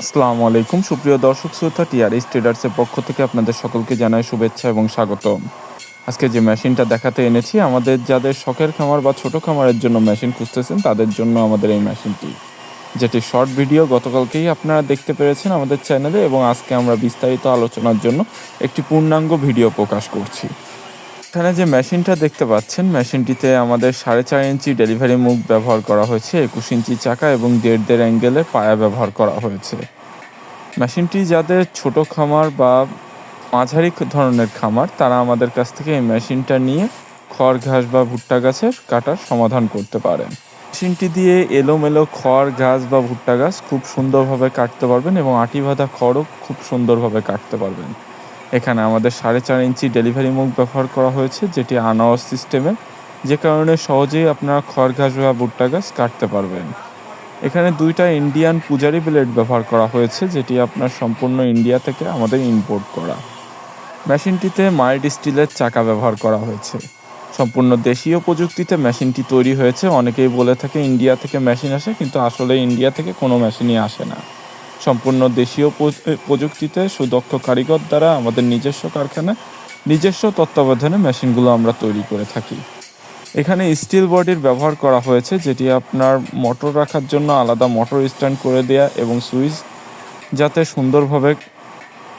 আসসালামু আলাইকুম সুপ্রিয় দর্শক শ্রোতা, টিআরএস ট্রেডার্সের পক্ষ থেকে আপনাদের সকলকে জানাই শুভেচ্ছা এবং স্বাগতম। আজকে যে মেশিনটা দেখাতে এনেছি, আমাদের যাদের শখের খামার বা ছোট খামারের জন্য মেশিন খুঁজতেছেন তাদের জন্য আমাদের এই মেশিনটি, যেটি শর্ট ভিডিও গতকালকেই আপনারা দেখতে পেরেছেন আমাদের চ্যানেলে, এবং আজকে আমরা বিস্তারিত আলোচনার জন্য একটি পূর্ণাঙ্গ ভিডিও প্রকাশ করছি। এখানে যে মেশিনটা দেখতে পাচ্ছেন, মেশিনটিতে আমাদের 4.5 ইঞ্চি ডেলিভারি মুখ ব্যবহার করা হয়েছে, 21 ইঞ্চি চাকা এবং 1.5 অ্যাঙ্গেলের পায়া ব্যবহার করা হয়েছে। মেশিনটি যাদের ছোট খামার বা মাঝারি ধরনের খামার, তারা আমাদের কাছ থেকে এই মেশিনটা নিয়ে খড় ঘাস বা ভুট্টা গাছের কাটার সমাধান করতে পারেন। মেশিনটি দিয়ে এলোমেলো খড় ঘাস বা ভুট্টা গাছ খুব সুন্দরভাবে কাটতে পারবেন এবং আটি বাঁধা খড়ও খুব সুন্দরভাবে কাটতে পারবেন। এখানে আমাদের 4.5 ইঞ্চি ডেলিভারি মুখ ব্যবহার করা হয়েছে, যেটি আনঅস সিস্টেমের, যে কারণে সহজেই আপনারা খড় ঘাস বা ভুট্টা গাছ কাটতে পারবেন। এখানে 2টা ইন্ডিয়ান পূজারি ব্লেড ব্যবহার করা হয়েছে, যেটি আপনার সম্পূর্ণ ইন্ডিয়া থেকে আমাদের ইম্পোর্ট করা। মেশিনটিতে মাইল্ড স্টিলের চাকা ব্যবহার করা হয়েছে। সম্পূর্ণ দেশীয় প্রযুক্তিতে মেশিনটি তৈরি হয়েছে। অনেকেই বলে থাকে ইন্ডিয়া থেকে মেশিন আসে, কিন্তু আসলে ইন্ডিয়া থেকে কোনো মেশিনই আসে না। সম্পূর্ণ দেশীয় প্রযুক্তিতে সুদক্ষ কারিগর দ্বারা আমাদের নিজস্ব কারখানায় নিজস্ব তত্ত্বাবধানে মেশিনগুলো আমরা তৈরি করে থাকি। এখানে স্টিল বডির ব্যবহার করা হয়েছে, যেটি আপনার মোটর রাখার জন্য আলাদা মোটর স্ট্যান্ড করে দেয়া এবং সুইচ যাতে সুন্দরভাবে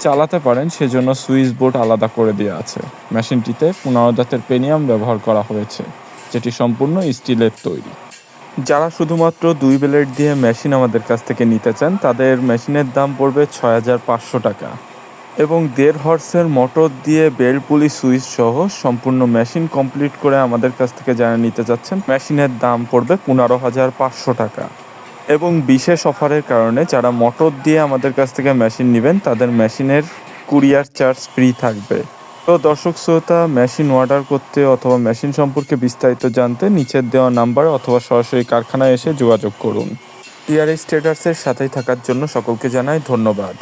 চালাতে পারেন সেজন্য সুইচ বোর্ড আলাদা করে দেওয়া আছে। মেশিনটিতে 15 জাতের পেনিয়াম ব্যবহার করা হয়েছে, যেটি সম্পূর্ণ স্টিলের তৈরি। যারা শুধুমাত্র 2 ব্লেড দিয়ে মেশিন আমাদের কাছ থেকে নিতে চান, তাদের মেশিনের দাম পড়বে 6,500 টাকা, এবং 1.5 হর্সের মোটর দিয়ে বেল্ট পুলি সুইচ সহ সম্পূর্ণ মেশিন কমপ্লিট করে আমাদের কাছ থেকে যারা নিতে যাচ্ছেন, মেশিনের দাম পড়বে 15,500 টাকা। এবং বিশেষ অফারের কারণে যারা মোটর দিয়ে আমাদের কাছ থেকে মেশিন নেবেন, তাদের মেশিনের কুরিয়ার চার্জ ফ্রি থাকবে। তো দর্শক শ্রোতা, মেশিন অর্ডার করতে অথবা মেশিন সম্পর্কে বিস্তারিত জানতে নিচের দেওয়া নাম্বার অথবা সরাসরি কারখানায় এসে যোগাযোগ করুন। টিআরএস ট্রেডার্সের সাথেই থাকার জন্য সকলকে জানাই ধন্যবাদ।